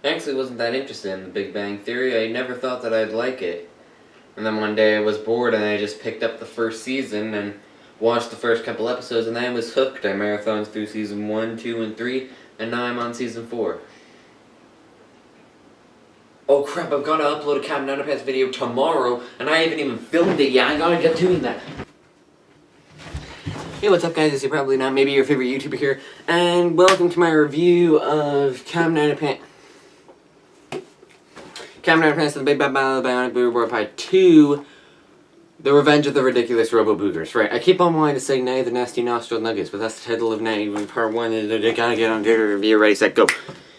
I actually wasn't that interested in the Big Bang Theory. I never thought that I'd like it. And then one day I was bored and I just picked up the first season and watched the first couple episodes and I was hooked. I marathoned through season 1, 2, and 3, and now I'm on season 4. Oh crap, I've got to upload a Combinaton video tomorrow and I haven't even filmed it yet. I gotta get doing that. Hey, what's up guys? It's probably not maybe your favorite YouTuber here, and welcome to my review of Combinaton the Big Bad Battle of Bionic Booger Part 2, The Revenge of the Ridiculous Robo-Boogers. Right, I keep on wanting to say Nay the Nasty Nostril Nuggets, but that's the title of Nay Part 1, they gotta get on the review, ready, set, go.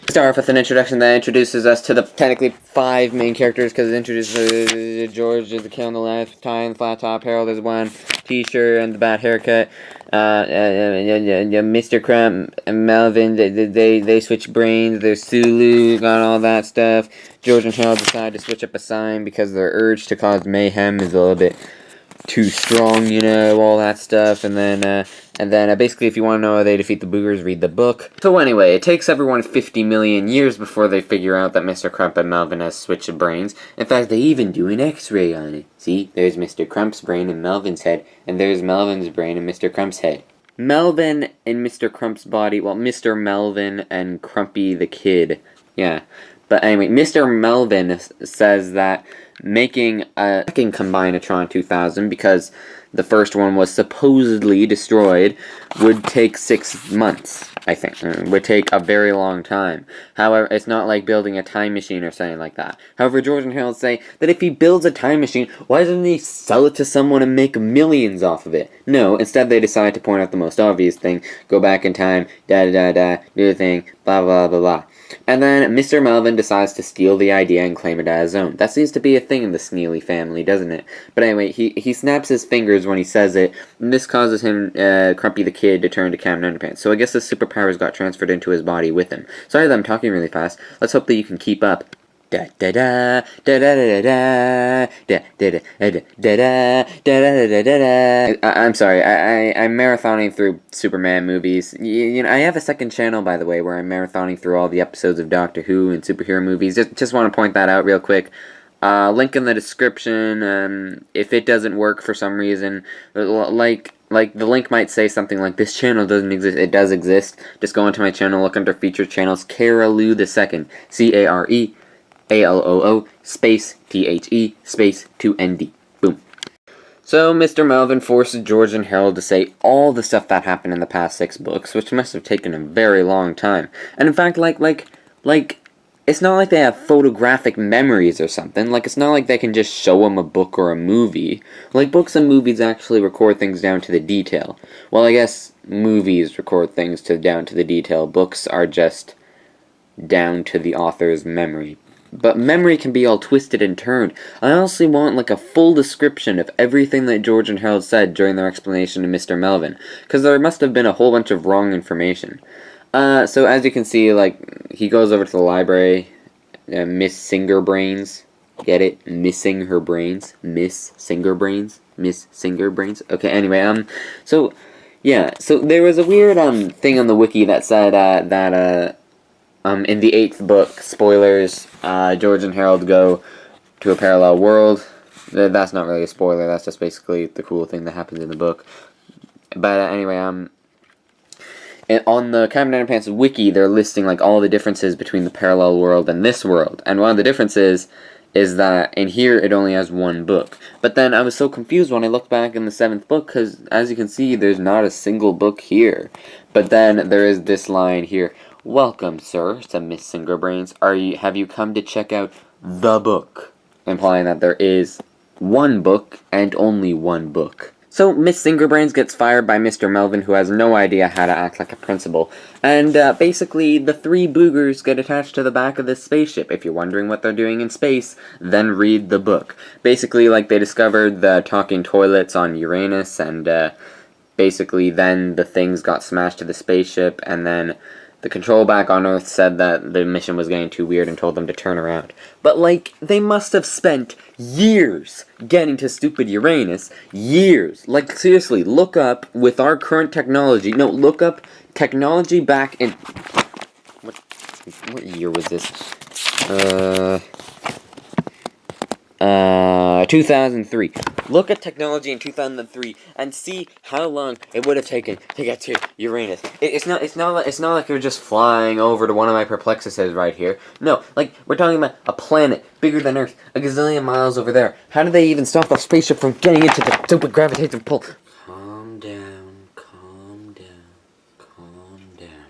Start off with an introduction that introduces us to the technically 5 main characters, because it introduces George, the kill on the left, Ty and the flat top, Harold is one, T-shirt and the bad haircut, Mr. Crump and Melvin, they switch brains, there's Sulu, got all that stuff. George and Harold decide to switch up a sign because their urge to cause mayhem is a little bit too strong, you know, all that stuff, and then basically if you want to know how they defeat the Boogers, read the book. So anyway, it takes everyone 50 million years before they figure out that Mr. Crump and Melvin has switched brains. In fact, they even do an x-ray on it. See, there's Mr. Crump's brain in Melvin's head, and there's Melvin's brain in Mr. Crump's head. Melvin in Mr. Crump's body, well, Mr. Melvin and Crumpy the kid, yeah. But anyway, Mr. Melvin says that making a second Combinaton 2000, because the first one was supposedly destroyed, would take 6 months, I think. It would take a very long time. However, it's not like building a time machine or something like that. However, George and Harold say that if he builds a time machine, why doesn't he sell it to someone and make millions off of it? No, instead they decide to point out the most obvious thing, go back in time, da-da-da-da, do the thing, blah blah blah blah. And then Mr. Melvin decides to steal the idea and claim it as his own. That seems to be a thing in the Sneely family, doesn't it? But anyway, he snaps his fingers when he says it, and this causes him, Crumpy the Kid, to turn to Captain Underpants. So I guess his superpowers got transferred into his body with him. Sorry that I'm talking really fast. Let's hope that you can keep up. Da da da da da da da da da da da da da. I'm sorry, I'm marathoning through Superman movies. You know, I have a second channel, by the way, where I'm marathoning through all the episodes of Doctor Who and superhero movies. Just want to point that out real quick. Link in the description. If it doesn't work for some reason, like the link might say something like, this channel doesn't exist. It does exist. Just go into my channel, look under featured channels, Caraloo the Second, CAREALOO space THE space 2ND. Boom. So Mr. Melvin forces George and Harold to say all the stuff that happened in the past 6 books, which must have taken a very long time. And in fact, like it's not like they have photographic memories or something. Like, it's not like they can just show them a book or a movie. Like, books and movies actually record things down to the detail. Well, I guess movies record things down to the detail. Books are just down to the author's memory. But memory can be all twisted and turned. I honestly want like a full description of everything that George and Harold said during their explanation to Mr. Melvin, because there must have been a whole bunch of wrong information. So as you can see, like, he goes over to the library, Miss Singerbrains, get it? Missing her brains, Miss Singerbrains, Miss Singerbrains. Okay, anyway, so, yeah, so there was a weird, thing on the wiki that said, in the 8th book, spoilers, George and Harold go to a parallel world. That's not really a spoiler, that's just basically the cool thing that happens in the book. But anyway, and on the Combinaton wiki, they're listing like all the differences between the parallel world and this world. And one of the differences is that in here it only has 1 book. But then I was so confused when I looked back in the 7th book, because as you can see, there's not a single book here. But then there is this line here. Welcome, sir, said Miss Singerbrains. Have you come to check out the book? Implying that there is 1 book and only 1 book. So Miss Singerbrains gets fired by Mr. Melvin, who has no idea how to act like a principal. And basically, the 3 Boogers get attached to the back of this spaceship. If you're wondering what they're doing in space, then read the book. Basically, like, they discovered the talking toilets on Uranus, and basically then the things got smashed to the spaceship, and then the control back on Earth said that the mission was getting too weird and told them to turn around. But, like, they must have spent years getting to stupid Uranus. Years. Like, seriously, look up, with our current technology, no, look up technology back in... What year was this? 2003. Look at technology in 2003 and see how long it would have taken to get to Uranus. It's not like you're just flying over to one of my perplexities right here. No, like we're talking about a planet bigger than Earth, a gazillion miles over there. How did they even stop the spaceship from getting into the stupid gravitational pull? Calm down, calm down, calm down.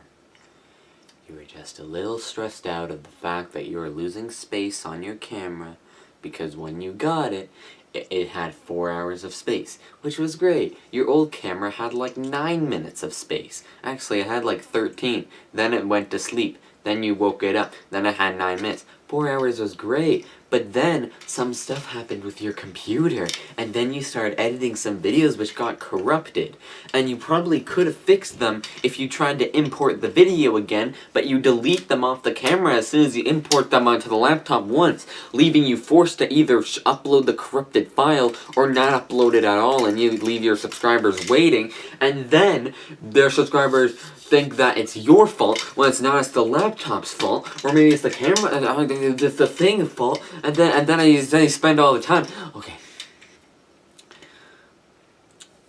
You were just a little stressed out of the fact that you were losing space on your camera. Because when you got it, it had 4 hours of space, which was great. Your old camera had like 9 minutes of space. Actually, it had like 13. Then it went to sleep. Then you woke it up. Then it had 9 minutes. 4 hours was great. But then, some stuff happened with your computer, and then you started editing some videos which got corrupted. And you probably could have fixed them if you tried to import the video again, but you delete them off the camera as soon as you import them onto the laptop once, leaving you forced to either upload the corrupted file or not upload it at all, and you leave your subscribers waiting, and then their subscribers think that it's your fault when it's not. It's the laptop's fault, or maybe it's the camera, it's the thing's fault, and then I spend all the time. Okay.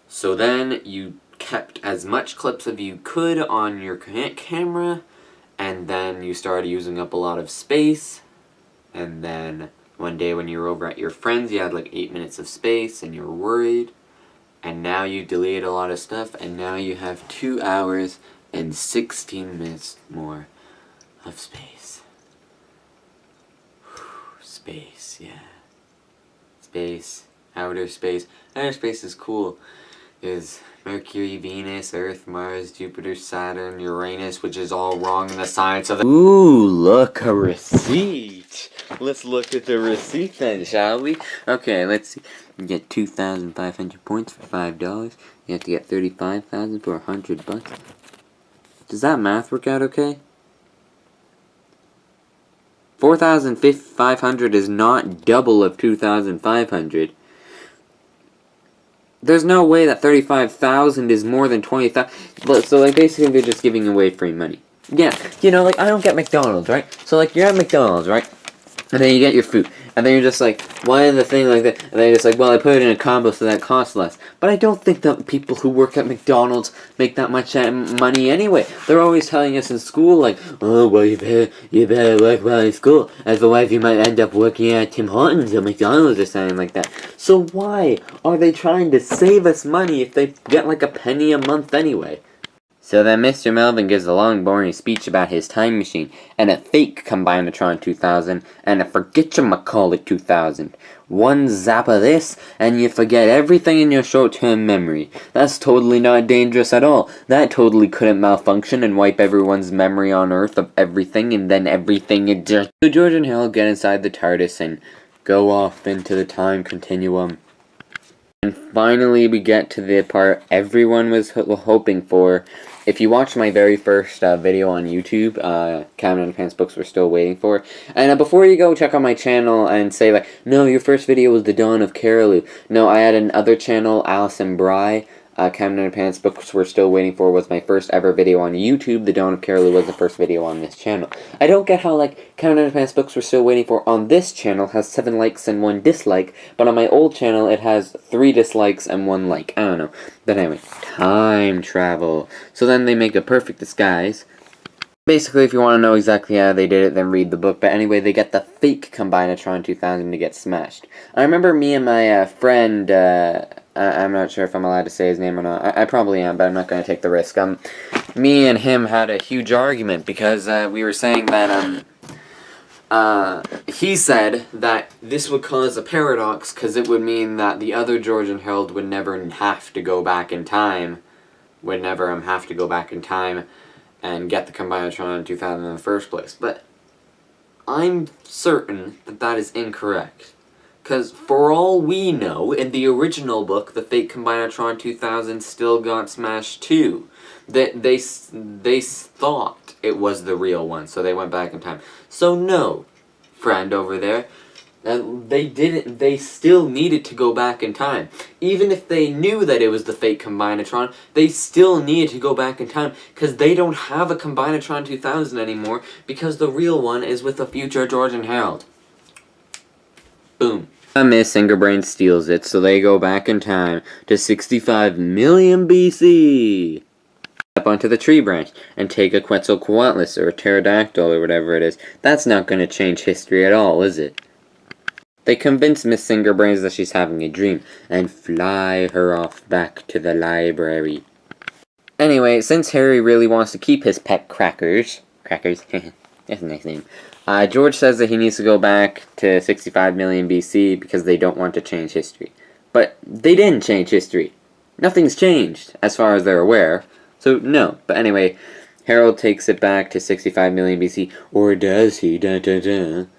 So then you kept as much clips as you could on your camera, and then you started using up a lot of space, and then one day when you were over at your friends, you had like 8 minutes of space, and you were worried, and now you deleted a lot of stuff, and now you have 2 hours and 16 minutes more of space. Space, yeah. Space. Outer space. Outer space is cool. There's Mercury, Venus, Earth, Mars, Jupiter, Saturn, Uranus, which is all wrong in the science of the— Ooh, look, a receipt. Let's look at the receipt then, shall we? Okay, let's see. You get 2,500 points for $5. You have to get 35,000 for $100. Does that math work out okay? 4,500 is not double of 2,500. There's no way that 35,000 is more than 20,000. So, like, basically they're just giving away free money. Yeah, you know, like, I don't get McDonald's, right? So, like, you're at McDonald's, right? And then you get your food. And then you're just like, why is the thing like that? And then you're just like, well, I put it in a combo so that costs less. But I don't think that people who work at McDonald's make that much money anyway. They're always telling us in school, like, oh, well, you better work well in school. Otherwise, you might end up working at Tim Hortons or McDonald's or something like that. So why are they trying to save us money if they get like a penny a month anyway? So then Mr. Melvin gives a long boring speech about his time machine, and a fake Combinatron 2000, and a forgetchamacallit 2000. One zap of this, and you forget everything in your short-term memory. That's totally not dangerous at all. That totally couldn't malfunction and wipe everyone's memory on Earth of everything, and then everything it just— So George and Harold get inside the TARDIS and go off into the time continuum. And finally we get to the part everyone was hoping for. If you watched my very first video on YouTube, Combinaton books we're still waiting for. And before you go check out my channel and say like, no, your first video was the Dawn of Carolou. No, I had another channel, Alison Bry. Combinaton books we're still waiting for was my first ever video on YouTube. The Dawn of Carolou was the first video on this channel. I don't get how like Combinaton books we're still waiting for on this channel has 7 likes and 1 dislike, but on my old channel it has 3 dislikes and 1 like. I don't know. But anyway, time travel. So then they make a perfect disguise. Basically, if you want to know exactly how they did it, then read the book. But anyway, they get the fake Combinatron 2000 to get smashed. I remember me and my friend, I'm not sure if I'm allowed to say his name or not. I probably am, but I'm not going to take the risk. Me and him had a huge argument because we were saying that he said that this would cause a paradox because it would mean that the other George and Harold would never have to go back in time. Would never have to go back in time and get the Combinatron 2000 in the first place. But I'm certain that that is incorrect. Because for all we know, in the original book, the fake Combinatron 2000 still got smashed too. They thought it was the real one, so they went back in time. So no, friend over there, They still needed to go back in time. Even if they knew that it was the fake Combinatron, they still needed to go back in time, because they don't have a Combinatron 2000 anymore, because the real one is with the future George and Harold. Boom. Miss Fingerbrain steals it, so they go back in time to 65 million BC. Up onto the tree branch and take a Quetzalcoatlus or a pterodactyl or whatever it is. That's not going to change history at all, is it? They convince Miss Fingerbrains that she's having a dream and fly her off back to the library. Anyway, since Harry really wants to keep his pet Crackers, that's a nice name, George says that he needs to go back to 65 million BC because they don't want to change history. But they didn't change history. Nothing's changed, as far as they're aware. So, no. But anyway, Harold takes it back to 65 million BC. Or does he? Dun, dun, dun.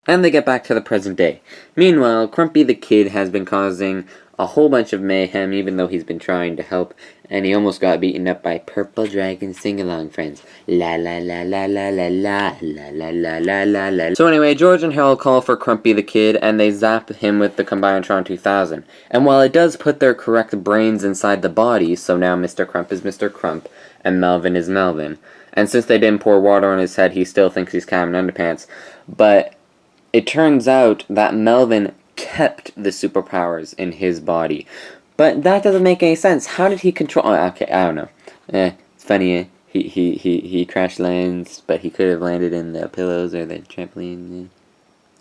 And they get back to the present day. Meanwhile, Crumpy the Kid has been causing a whole bunch of mayhem, even though he's been trying to help, and he almost got beaten up by Purple Dragon sing-along friends. La la la la la la la la la la la la la. So anyway, George and Harold call for Crumpy the Kid, and they zap him with the Combinatron 2000. And while it does put their correct brains inside the body, so now Mr. Crump is Mr. Crump, and Melvin is Melvin. And since they didn't pour water on his head, he still thinks he's Captain Underpants. But it turns out that Melvin kept the superpowers in his body. But that doesn't make any sense. How did he control... Oh, okay, I don't know. It's funny, he crash lands, but he could have landed in the pillows or the trampoline.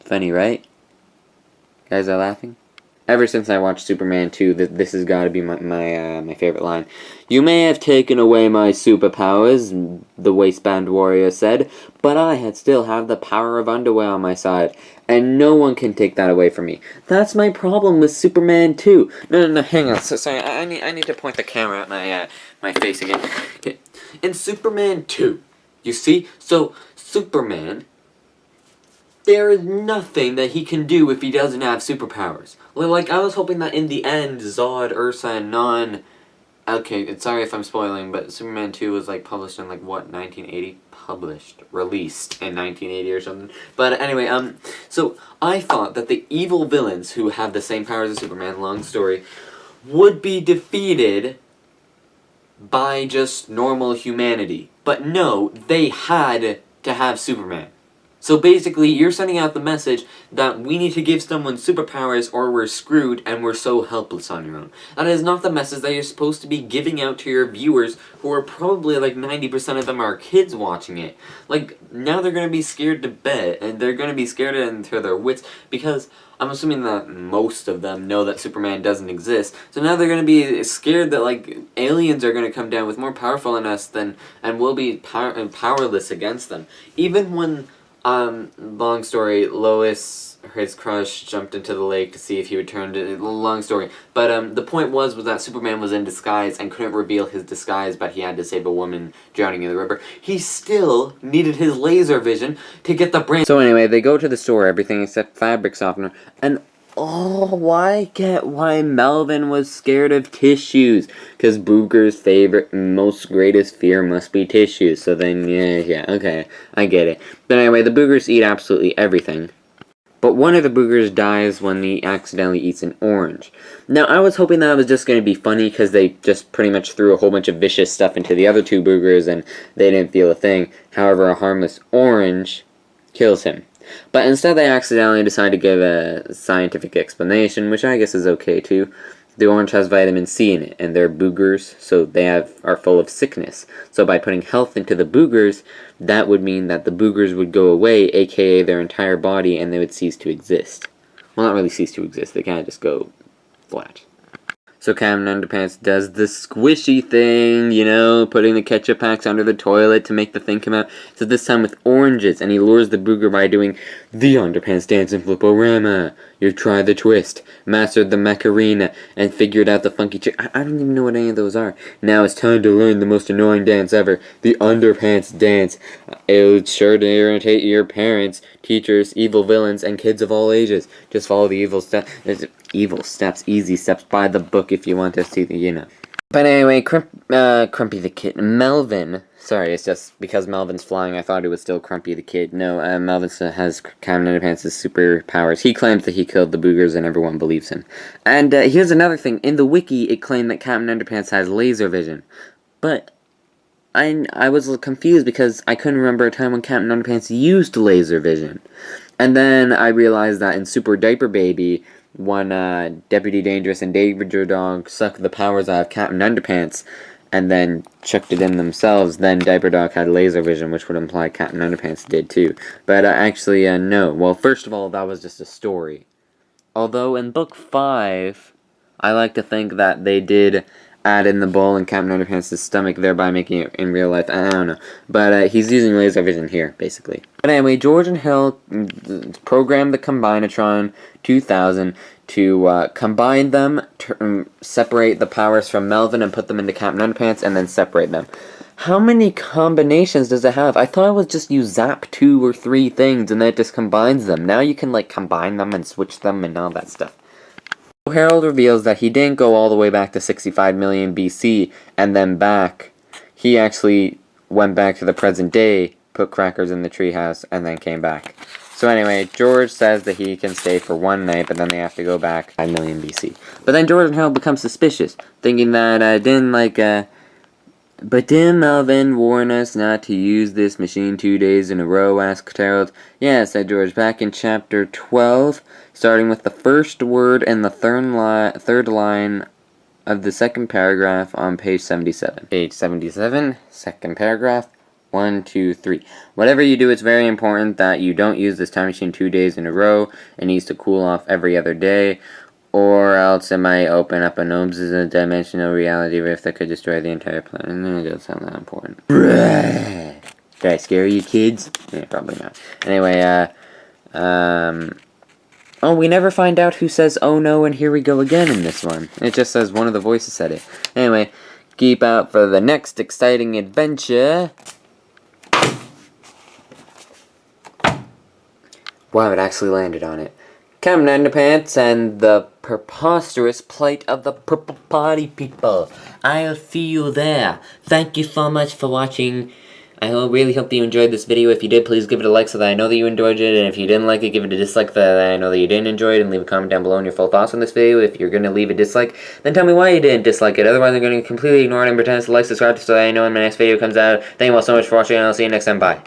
Funny, right? Guys are laughing? Ever since I watched Superman 2, this has got to be my favorite line. "You may have taken away my superpowers," the waistband warrior said, "but I still have the power of underwear on my side, and no one can take that away from me." That's my problem with Superman 2. No, hang on. Sorry, I need to point the camera at my face again. In Superman 2, you see? So, Superman, there is nothing that he can do if he doesn't have superpowers. Like, I was hoping that in the end, Zod, Ursa, and Non... Okay, sorry if I'm spoiling, but Superman 2 was, like, published in, like, what, 1980? Released in 1980 or something. But anyway, so I thought that the evil villains who have the same powers as Superman, long story, would be defeated by just normal humanity. But no, they had to have Superman. So basically, you're sending out the message that we need to give someone superpowers or we're screwed and we're so helpless on your own. That is not the message that you're supposed to be giving out to your viewers, who are probably like 90% of them are kids watching it. Like, now they're going to be scared to bed, and they're going to be scared into their wits, because I'm assuming that most of them know that Superman doesn't exist. So now they're going to be scared that, like, aliens are going to come down with more powerful than us and we'll be powerless against them. Even when... long story, Lois, his crush, jumped into the lake to see if he would turn to... Long story. But, the point was that Superman was in disguise and couldn't reveal his disguise, but he had to save a woman drowning in the river. He still needed his laser vision to get the brain... So anyway, they go to the store, everything except fabric softener, and... Oh, I get why Melvin was scared of tissues. Because Booger's favorite, most greatest fear must be tissues. So then, yeah, okay, I get it. But anyway, the Boogers eat absolutely everything. But one of the Boogers dies when he accidentally eats an orange. Now, I was hoping that was just going to be funny because they just pretty much threw a whole bunch of vicious stuff into the other two Boogers and they didn't feel a thing. However, a harmless orange kills him. But instead they accidentally decide to give a scientific explanation, which I guess is okay too. The orange has vitamin C in it, and they're Boogers, so they are full of sickness. So by putting health into the Boogers, that would mean that the Boogers would go away, aka their entire body, and they would cease to exist. Well, not really cease to exist, they kind of just go flat. So Captain Underpants does the squishy thing, you know, putting the ketchup packs under the toilet to make the thing come out. So this time with oranges, and he lures the Booger by doing the Underpants dance in Fliporama. You've tried the twist, mastered the Macarena, and figured out the funky trick. I don't even know what any of those are. Now it's time to learn the most annoying dance ever, the Underpants dance. It'll sure to irritate your parents, teachers, evil villains, and kids of all ages. Just follow the evil steps. Easy steps, by the book if you want to see the, you know. But anyway, Crumpy the Kid, Melvin, Sorry, it's just because Melvin's flying, I thought it was still Crumpy the Kid. No, Melvin has Captain Underpants' superpowers. He claims that he killed the Boogers and everyone believes him. And here's another thing. In the wiki, it claimed that Captain Underpants has laser vision. But I was confused because I couldn't remember a time when Captain Underpants used laser vision. And then I realized that in Super Diaper Baby, when Deputy Dangerous and Danger Dog sucked the powers out of Captain Underpants, and then chucked it in themselves, then Diaper Dog had laser vision, which would imply Captain Underpants did too. But actually, no. Well, first of all, that was just a story. Although in Book 5, I like to think that they did add in the ball in Captain Underpants' stomach, thereby making it in real life. I don't know. But he's using laser vision here, basically. But anyway, George and Hill programmed the Combinatron 2000 to combine them, separate the powers from Melvin and put them into Captain Underpants, and then separate them. How many combinations does it have? I thought it was just you zap 2 or 3 things and then it just combines them. Now you can like combine them and switch them and all that stuff. Harold reveals that he didn't go all the way back to 65 million BC and then back. He actually went back to the present day, put crackers in the treehouse, and then came back. So anyway, George says that he can stay for 1 night, but then they have to go back 5 million BC. But then George and Harold become suspicious, thinking that but didn't Melvin warn us not to use this machine 2 days in a row, asked Harold. Yeah, said George, back in chapter 12, starting with the first word and the third line of the second paragraph on page 77. Page 77, second paragraph. 1, 2, 3. Whatever you do, it's very important that you don't use this time machine 2 days in a row. It needs to cool off every other day, or else it might open up a dimensional reality rift that could destroy the entire planet. It doesn't sound that important. Did I scare you, kids? Yeah, probably not. Anyway, oh, we never find out who says, "Oh no, and here we go again" in this one. It just says one of the voices said it. Anyway, keep out for the next exciting adventure. Wow, it actually landed on it. Captain Underpants and the preposterous plight of the purple party people. I'll see you there. Thank you so much for watching. I really hope that you enjoyed this video. If you did, please give it a like so that I know that you enjoyed it. And if you didn't like it, give it a dislike so that I know that you didn't enjoy it. And leave a comment down below on your full thoughts on this video. If you're going to leave a dislike, then tell me why you didn't dislike it. Otherwise, I'm going to completely ignore it and pretend to like, subscribe so that I know when my next video comes out. Thank you all so much for watching, and I'll see you next time. Bye.